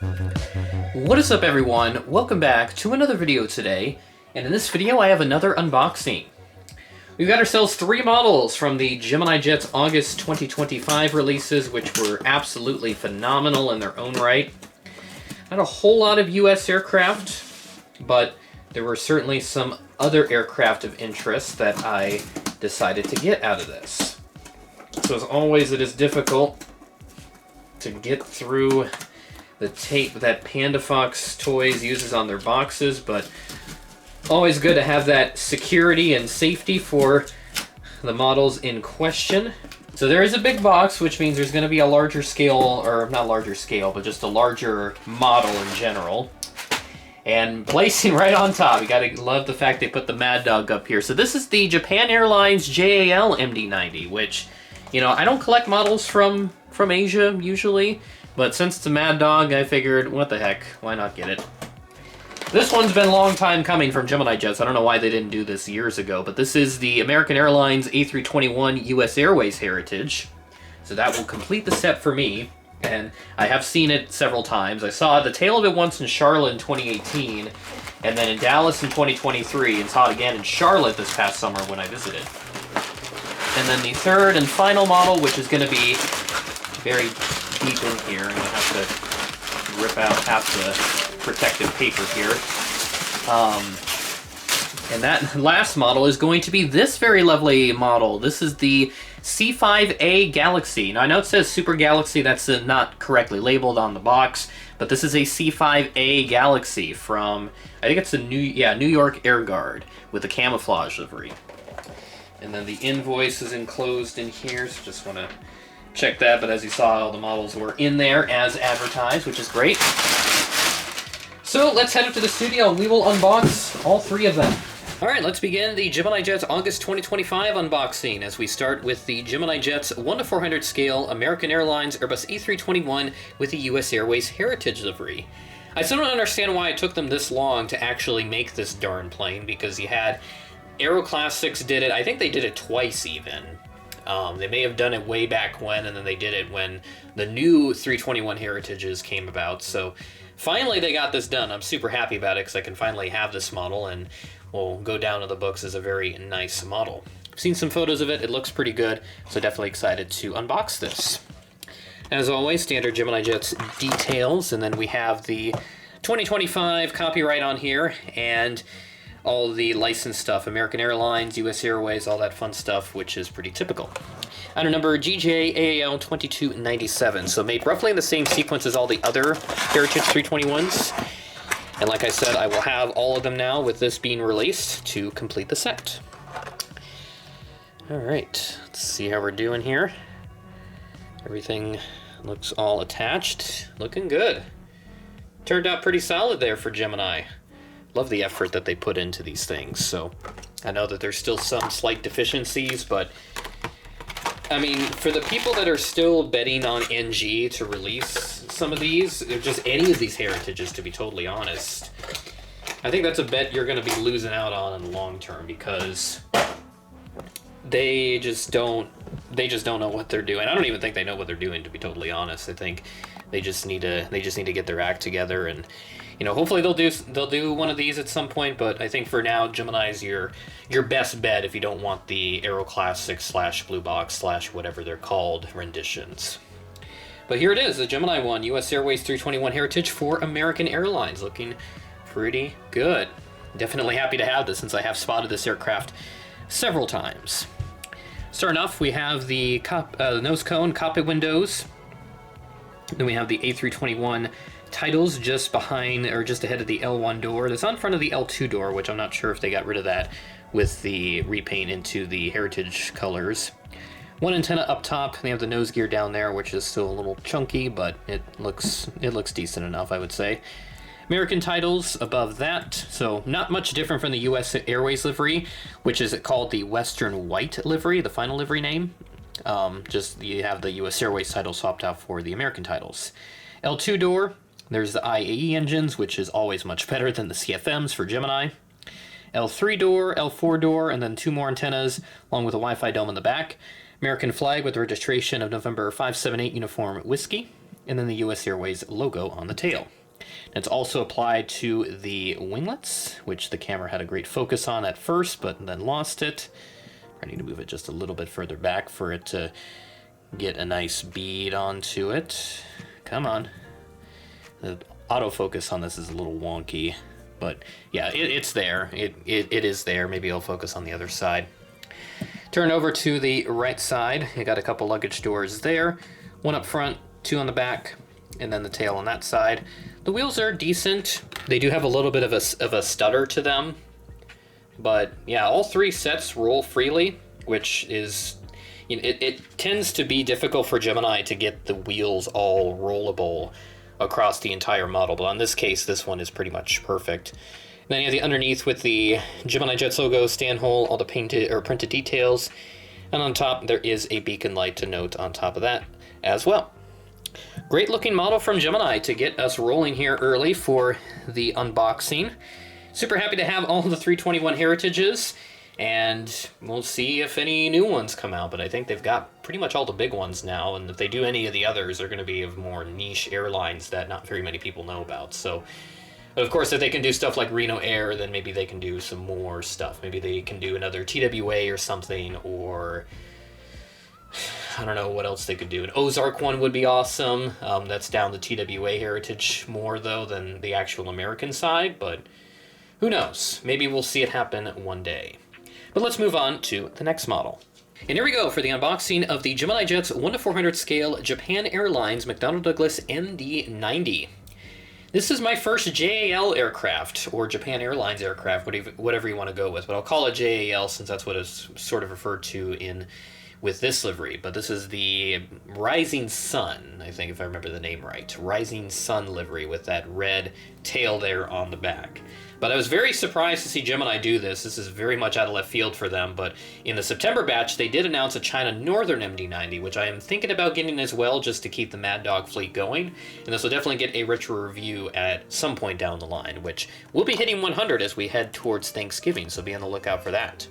What is up, everyone? Welcome back to another video today, and in this video I have another unboxing. We've got ourselves 3 models from the Gemini Jets August 2025 releases, which were absolutely phenomenal in their own right. Not a whole lot of US aircraft, but there were certainly some other aircraft of interest that I decided to get out of this. So as always, it is difficult to get through the tape that Panda Fox Toys uses on their boxes, but always good to have that security and safety for the models in question. So there is a big box, which means there's going to be a larger scale, or not larger scale, but just a larger model in general. And placing right on top, you gotta love the fact they put the Mad Dog up here. So this is the Japan Airlines JAL MD-90, which, you know, I don't collect models from Asia usually, but since it's a Mad Dog, I figured, what the heck, why not get it? This one's been a long time coming from Gemini Jets. I don't know why they didn't do this years ago, but this is the American Airlines A321 US Airways Heritage. So that will complete the set for me, and I have seen it several times. I saw the tail of it once in Charlotte in 2018, and then in Dallas in 2023, and saw it again in Charlotte this past summer when I visited. And then the third and final model, which is going to be very deep in here. I'm going to have to rip out half the protective paper here. And that last model is going to be this very lovely model. This is the C5A Galaxy. Now I know it says Super Galaxy, that's not correctly labeled on the box, but this is a C5A Galaxy from, I think it's a New York Air Guard with a camouflage livery. And then the invoice is enclosed in here, so just want to check that, but as you saw, all the models were in there as advertised, which is great. So let's head up to the studio and we will unbox all 3 of them. Alright, let's begin the Gemini Jets August 2025 unboxing as we start with the Gemini Jets 1:400 scale American Airlines Airbus A321 with the US Airways Heritage livery. I still don't understand why it took them this long to actually make this darn plane, because you had Aero Classics did it, I think they did it twice even. They may have done it way back when, and then they did it when the new 321 Heritages came about. So finally they got this done. I'm super happy about it because I can finally have this model and will go down to the books as a very nice model. I've seen some photos of it. It looks pretty good, so definitely excited to unbox this. As always, standard Gemini Jets details, and then we have the 2025 copyright on here, and all the licensed stuff, American Airlines, US Airways, all that fun stuff, which is pretty typical. Item number GJAAL 2297, so made roughly in the same sequence as all the other Heritage 321s. And like I said, I will have all of them now with this being released to complete the set. Alright, let's see how we're doing here. Everything looks all attached. Looking good. Turned out pretty solid there for Gemini. Love the effort that they put into these things. So I know that there's still some slight deficiencies, but I mean, for the people that are still betting on NG to release some of these, or just any of these heritages, to be totally honest, I think that's a bet you're going to be losing out on in the long term, because they just don't know what they're doing. I don't even think they know what they're doing, to be totally honest. I think they just need to get their act together, and you know, hopefully they'll do one of these at some point, but I think for now, Gemini's your best bet if you don't want the Aero Classic / Blue Box / whatever they're called renditions. But here it is, the Gemini one, US Airways 321 Heritage for American Airlines, looking pretty good. Definitely happy to have this since I have spotted this aircraft several times. Starting off, we have the nose cone, cockpit windows. Then we have the A321 titles just behind, or just ahead of the L1 door. That's on front of the L2 door, which I'm not sure if they got rid of that with the repaint into the Heritage colors. One antenna up top. They have the nose gear down there, which is still a little chunky, but it looks decent enough, I would say. American titles above that, so not much different from the US Airways livery, which is called the Western White livery, the final livery name. Just you have the US Airways title swapped out for the American titles. L2 door, there's the IAE engines, which is always much better than the CFMs for Gemini. L3 door, L4 door, and then 2 more antennas, along with a Wi-Fi dome in the back. American flag with the registration of November 578 Uniform Whiskey. and then the US Airways logo on the tail. It's also applied to the winglets, which the camera had a great focus on at first, but then lost it. I need to move it just a little bit further back for it to get a nice bead onto it. Come on. The autofocus on this is a little wonky, but yeah, it's there. It is there. Maybe I'll focus on the other side. Turn over to the right side. You got a couple luggage doors there. One up front, two on the back, and then the tail on that side. The wheels are decent. They do have a little bit of a stutter to them. But yeah, all three sets roll freely, which is, you know, it tends to be difficult for Gemini to get the wheels all rollable across the entire model. But on this case, this one is pretty much perfect. And then you have the underneath with the Gemini Jets logo, stand hole, all the painted or printed details. And on top, there is a beacon light to note on top of that as well. Great looking model from Gemini to get us rolling here early for the unboxing. Super happy to have all the 321 heritages, and we'll see if any new ones come out, but I think they've got pretty much all the big ones now, and if they do any of the others, they're going to be of more niche airlines that not very many people know about. So, of course, if they can do stuff like Reno Air, then maybe they can do some more stuff. Maybe they can do another TWA or something, or I don't know what else they could do. An Ozark one would be awesome. That's down the TWA heritage more, though, than the actual American side, but who knows? Maybe we'll see it happen one day. But let's move on to the next model. And here we go for the unboxing of the Gemini Jets 1:400 scale Japan Airlines McDonnell Douglas MD-90. This is my first JAL aircraft, or Japan Airlines aircraft, whatever you want to go with, but I'll call it JAL since that's what it's sort of referred to with this livery. But this is the Rising Sun, I think, if I remember the name right. Rising Sun livery with that red tail there on the back. But I was very surprised to see Gemini do this. This is very much out of left field for them, but in the September batch, they did announce a China Northern MD-90, which I am thinking about getting as well, just to keep the Mad Dog fleet going. And this will definitely get a retro review at some point down the line, which will be hitting 100 as we head towards Thanksgiving, so be on the lookout for that.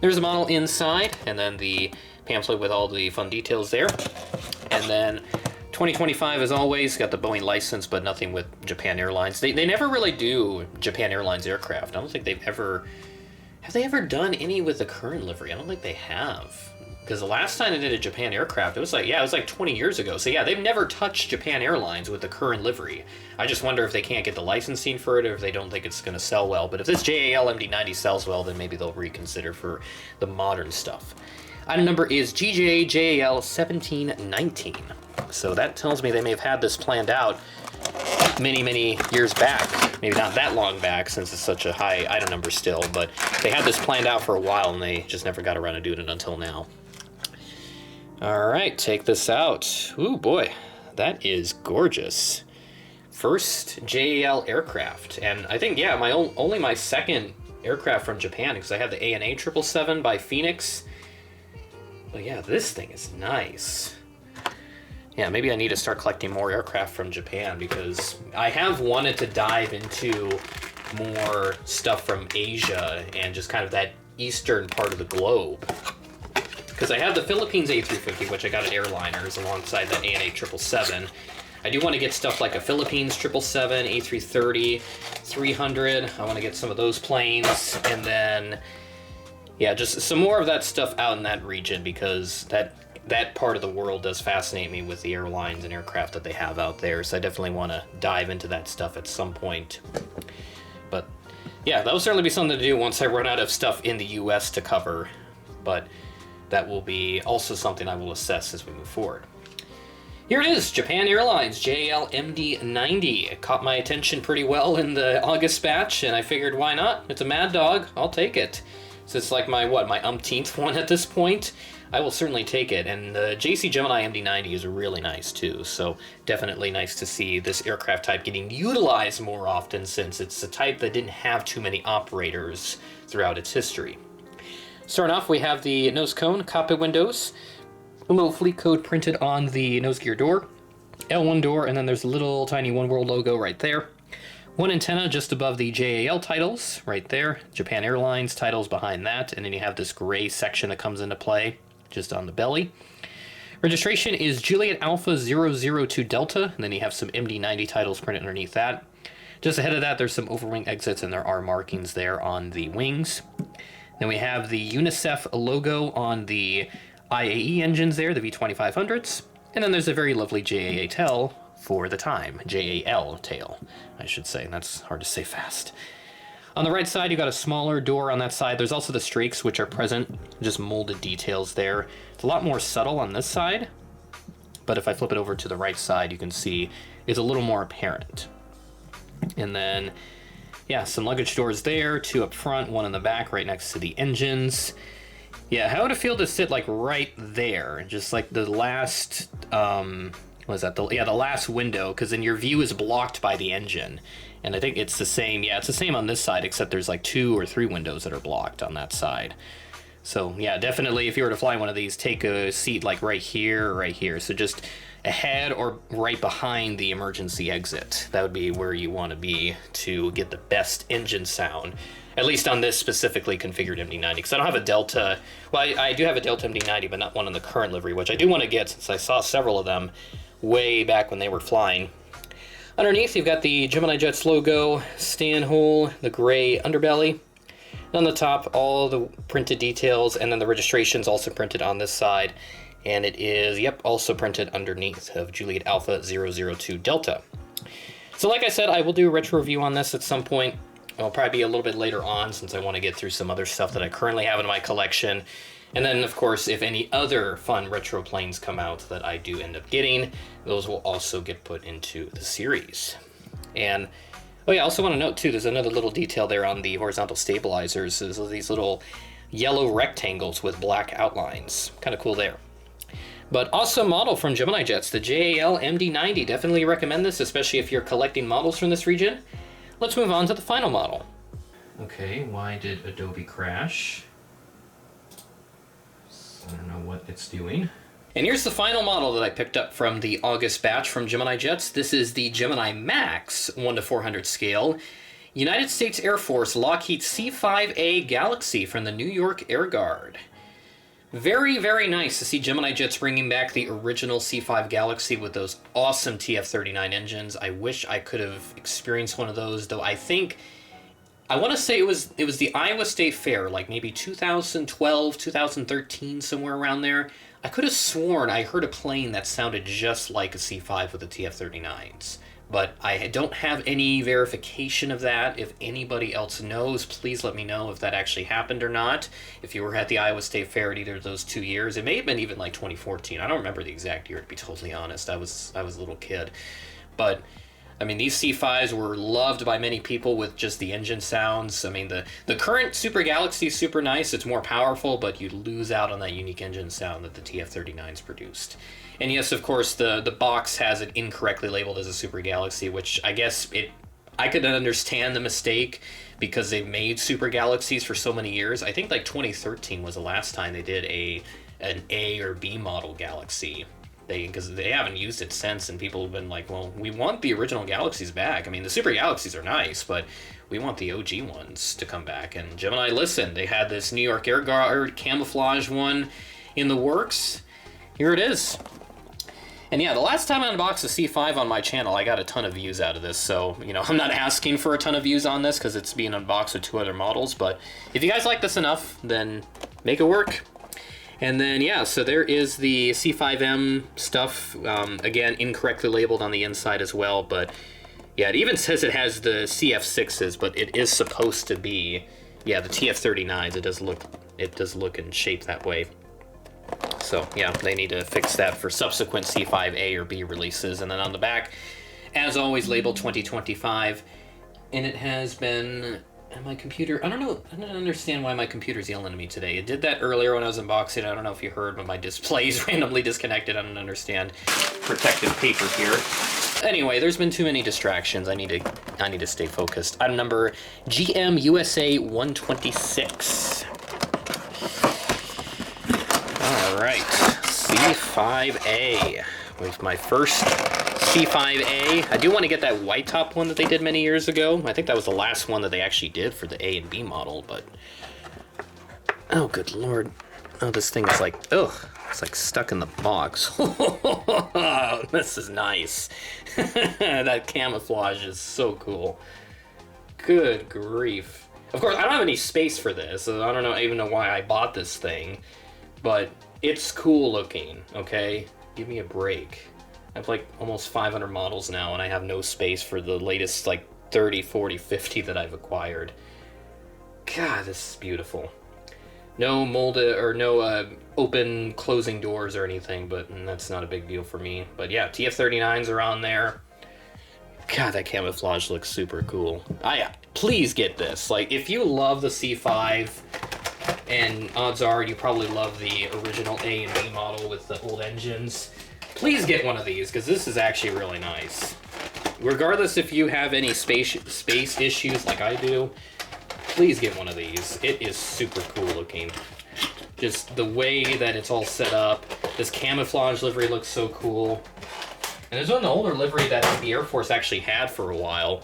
There's a model inside, and then the pamphlet with all the fun details there. And then 2025, as always, got the Boeing license, but nothing with Japan Airlines. They never really do Japan Airlines aircraft. I don't think have they ever done any with the current livery? I don't think they have. Because the last time they did a Japan aircraft, it was like 20 years ago. So yeah, they've never touched Japan Airlines with the current livery. I just wonder if they can't get the licensing for it, or if they don't think it's going to sell well. But if this JAL MD-90 sells well, then maybe they'll reconsider for the modern stuff. Item number is GJJAL 1719. So that tells me they may have had this planned out many years back. Maybe not that long back, since it's such a high item number still, but they had this planned out for a while and they just never got around to doing it until now. All right, take this out. Ooh boy, that is gorgeous. First JAL aircraft, and I think, yeah, only my second aircraft from Japan, because I have the ANA 777 by Phoenix. But yeah, this thing is nice. Yeah, maybe I need to start collecting more aircraft from Japan, because I have wanted to dive into more stuff from Asia and just kind of that eastern part of the globe. Because I have the Philippines A350, which I got at Airliners alongside the ANA 777. I do want to get stuff like a Philippines 777, A330, 300. I want to get some of those planes, and then yeah, just some more of that stuff out in that region, because that part of the world does fascinate me with the airlines and aircraft that they have out there. So I definitely want to dive into that stuff at some point. But yeah, that will certainly be something to do once I run out of stuff in the US to cover. But that will be also something I will assess as we move forward. Here it is, Japan Airlines JAL MD-90. It caught my attention pretty well in the August batch, and I figured, why not? It's a Mad Dog, I'll take it. So it's like my umpteenth one at this point. I will certainly take it, and the JC Gemini MD-90 is really nice too, so definitely nice to see this aircraft type getting utilized more often, since it's a type that didn't have too many operators throughout its history. Starting off, we have the nose cone, cockpit windows, a little fleet code printed on the nose gear door, L1 door, and then there's a little tiny One World logo right there. One antenna just above the JAL titles, right there. Japan Airlines titles behind that, and then you have this gray section that comes into play just on the belly. Registration is Juliet Alpha 002 Delta, and then you have some MD-90 titles printed underneath that. Just ahead of that, there's some overwing exits, and there are markings there on the wings. Then we have the USAF logo on the IAE engines there, the V2500s. And then there's a very lovely JAA tail for the time. JAL tail, I should say. That's hard to say fast. On the right side, you've got a smaller door on that side. There's also the streaks, which are present, just molded details there. It's a lot more subtle on this side, but if I flip it over to the right side, you can see it's a little more apparent. And then, yeah, some luggage doors there, 2 up front, 1 in the back, right next to the engines. Yeah, how would it feel to sit like right there, just like the last, what was that? The last window, because then your view is blocked by the engine. And I think it's the same, yeah, it's the same on this side, except there's like 2 or 3 windows that are blocked on that side. So yeah, definitely if you were to fly one of these, take a seat like right here or right here. So just ahead or right behind the emergency exit. That would be where you want to be to get the best engine sound, at least on this specifically configured MD-90. Because I don't have a Delta, well, I do have a Delta MD-90, but not one in the current livery, which I do want to get since I saw several of them way back when they were flying. Underneath, you've got the Gemini Jets logo, stand hole, the gray underbelly. And on the top, all the printed details, and then the registration's also printed on this side. And it is, yep, also printed underneath of Juliet Alpha 002 Delta. So like I said, I will do a retro review on this at some point. It'll probably be a little bit later on since I want to get through some other stuff that I currently have in my collection. And then, of course, if any other fun retro planes come out that I do end up getting, those will also get put into the series. And, oh yeah, I also want to note, too, there's another little detail there on the horizontal stabilizers. There's these little yellow rectangles with black outlines. Kind of cool there. But awesome model from Gemini Jets, the JAL MD-90. Definitely recommend this, especially if you're collecting models from this region. Let's move on to the final model. Okay, why did Adobe crash? I don't know what it's doing. And here's the final model that I picked up from the August batch from Gemini Jets. This is the Gemini Max 1:400 scale United States Air Force Lockheed C5A Galaxy from the New York Air Guard. Very, very nice to see Gemini Jets bringing back the original C5 Galaxy with those awesome TF-39 engines. I wish I could have experienced one of those, though I want to say it was the Iowa State Fair, like maybe 2012, 2013, somewhere around there. I could have sworn I heard a plane that sounded just like a C5 with the TF-39s. But I don't have any verification of that. If anybody else knows, please let me know if that actually happened or not. If you were at the Iowa State Fair at either of those 2 years. It may have been even like 2014. I don't remember the exact year, to be totally honest. I was a little kid. But I mean, these C5s were loved by many people with just the engine sounds. I mean, the current Super Galaxy is super nice. It's more powerful, but you lose out on that unique engine sound that the TF-39s produced. And yes, of course, the box has it incorrectly labeled as a Super Galaxy, which I guess I could understand the mistake because they've made Super Galaxies for so many years. I think like 2013 was the last time they did an A or B model Galaxy. Because they haven't used it since, and people have been like, well, we want the original Galaxies back. I mean, the Super Galaxies are nice, but we want the OG ones to come back. And Gemini listened. They had this New York Air Guard camouflage one in the works. Here it is. And yeah, the last time I unboxed a C5 on my channel, I got a ton of views out of this. So, you know, I'm not asking for a ton of views on this because it's being unboxed with 2 other models. But if you guys like this enough, then make it work. And then, yeah, so there is the C5M stuff, again, incorrectly labeled on the inside as well, but yeah, it even says it has the CF6s, but it is supposed to be, yeah, the TF-39s. It does look and shape that way. So, yeah, they need to fix that for subsequent C5A or B releases. And then on the back, as always, labeled 2025, and it has been... And my computer, I don't understand why my computer's yelling at me today. It did that earlier when I was unboxing. I don't know if you heard, but my display's randomly disconnected. I don't understand. Protective paper here. Anyway, there's been too many distractions. I need to stay focused. Item number GM USA 126. All right, C5A with my first C5A. I do want to get that white top one that they did many years ago. I think that was the last one that they actually did for the A and B model, but... Oh, good lord. Oh, this thing is like... Ugh. It's like stuck in the box. This is nice. That camouflage is so cool. Good grief. Of course, I don't have any space for this, so I don't even know why I bought this thing. But it's cool looking, okay? Give me a break. I have like almost 500 models now, and I have no space for the latest like 30, 40, 50 that I've acquired. God, this is beautiful. No molded or no open closing doors or anything, but that's not a big deal for me. But yeah, TF-39s are on there. God, that camouflage looks super cool. Please get this. Like, if you love the C5, and odds are you probably love the original A and B model with the old engines, please get one of these, because this is actually really nice. Regardless if you have any space issues like I do, please get one of these. It is super cool looking. Just the way that it's all set up. This camouflage livery looks so cool. And there's one older livery that the Air Force actually had for a while.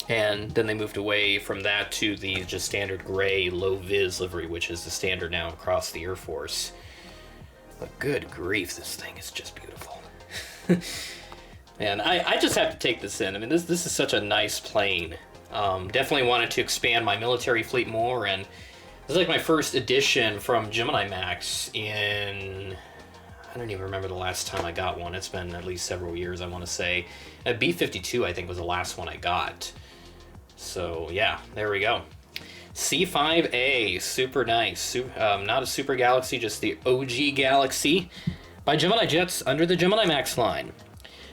And then they moved away from that to the just standard gray low-vis livery, which is the standard now across the Air Force. But good grief, this thing is just beautiful. And I just have to take this in. I mean, this is such a nice plane. Definitely wanted to expand my military fleet more, and this is like my first edition from Gemini Max in... I don't even remember the last time I got one. It's been at least several years, I want to say. A B-52, I think, was the last one I got. So, yeah, there we go. C5A, super nice. Not a Super Galaxy, just the OG Galaxy by Gemini Jets under the Gemini Max line.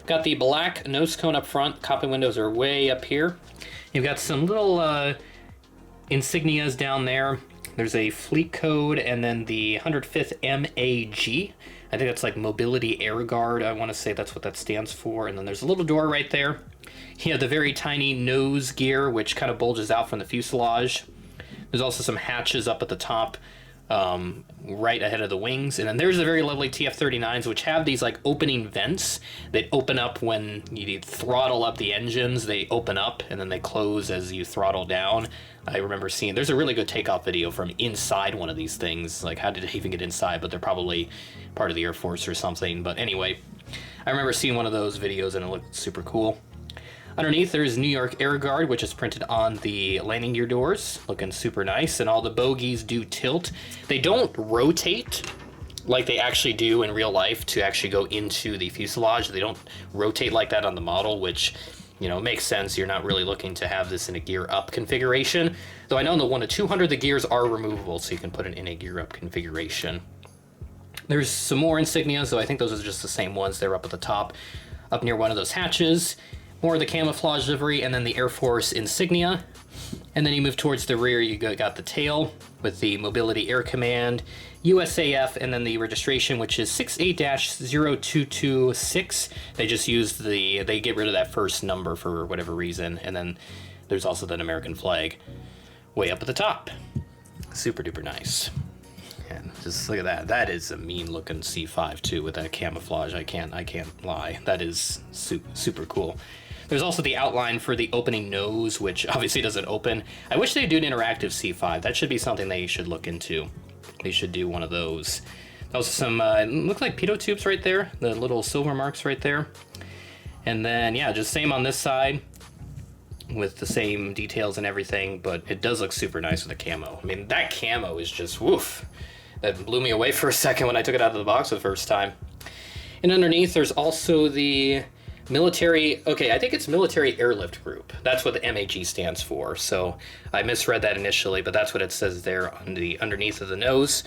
Got the black nose cone up front. Cockpit windows are way up here. You've got some little insignias down there. There's a fleet code and then the 105th MAG. I think that's like Mobility Air Guard. I want to say that's what that stands for. And then there's a little door right there. You have the very tiny nose gear, which kind of bulges out from the fuselage. There's also some hatches up at the top, right ahead of the wings. And then there's the very lovely TF-39s, which have these like opening vents that open up when you throttle up the engines. They open up and then they close as you throttle down. I remember seeing, there's a really good takeoff video from inside one of these things. Like, how did it even get inside? But they're probably part of the Air Force or something. But anyway, I remember seeing one of those videos and it looked super cool. Underneath, there's New York Air Guard, which is printed on the landing gear doors, looking super nice, and all the bogies do tilt. They don't rotate like they actually do in real life to actually go into the fuselage. They don't rotate like that on the model, which, you know, makes sense. You're not really looking to have this in a gear up configuration. Though I know in the 1 to 200, the gears are removable, so you can put it in a gear up configuration. There's some more insignias, so I think those are just the same ones. They're up at the top, up near one of those hatches. More of the camouflage livery, and then the Air Force insignia. And then you move towards the rear, you got the tail with the Mobility Air Command, USAF, and then the registration, which is 68-0226. They just used they get rid of that first number for whatever reason. And then there's also that American flag way up at the top. Super duper nice. And just look at that. That is a mean looking C5 too, with that camouflage. I can't lie. That is super cool. There's also the outline for the opening nose, which obviously doesn't open. I wish they'd do an interactive C5. That should be something they should look into. They should do one of those. Also some, look like pitot tubes right there. The little silver marks right there. And then, yeah, just same on this side with the same details and everything, but it does look super nice with the camo. I mean, that camo is just, woof. That blew me away for a second when I took it out of the box the first time. And underneath, there's also the military, okay, I think it's Military Airlift Group. That's what the MAG stands for. So I misread that initially, but that's what it says there on the underneath of the nose.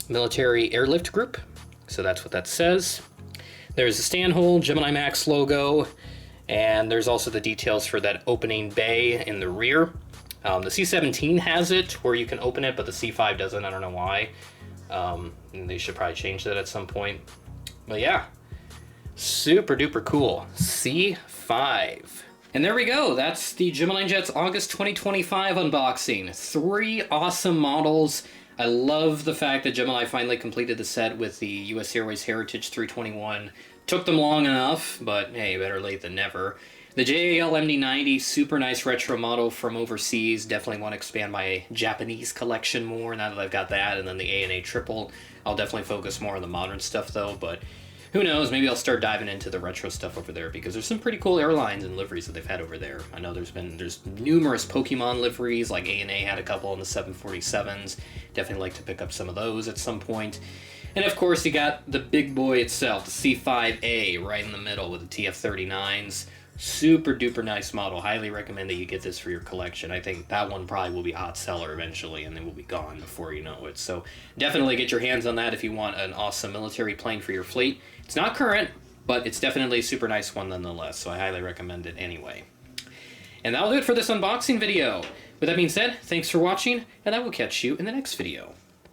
Military Airlift Group. So that's what that says. There's a stand hole, Gemini Max logo, and there's also the details for that opening bay in the rear. The C-17 has it where you can open it, but the C5 doesn't. I don't know why. They should probably change that at some point. But yeah, super duper cool. C5. And there we go. That's the Gemini Jets August 2025 unboxing. 3 awesome models. I love the fact that Gemini finally completed the set with the US Airways Heritage 321 Took them long enough, but hey, better late than never. The JAL MD-90, super nice retro model from overseas. Definitely want to expand my Japanese collection more now that I've got that. And then the A&A triple. I'll definitely focus more on the modern stuff though, but who knows, maybe I'll start diving into the retro stuff over there because there's some pretty cool airlines and liveries that they've had over there. I know there's numerous Pokemon liveries, like A&A had a couple on the 747s. Definitely like to pick up some of those at some point. And of course, you got the big boy itself, the C5A, right in the middle with the TF-39s. Super duper nice model. Highly recommend that you get this for your collection. I think that one probably will be a hot seller eventually, and then will be gone before you know it. So definitely get your hands on that if you want an awesome military plane for your fleet. It's not current, but it's definitely a super nice one nonetheless, so I highly recommend it anyway. And that'll do it for this unboxing video. With that being said, thanks for watching, and I will catch you in the next video.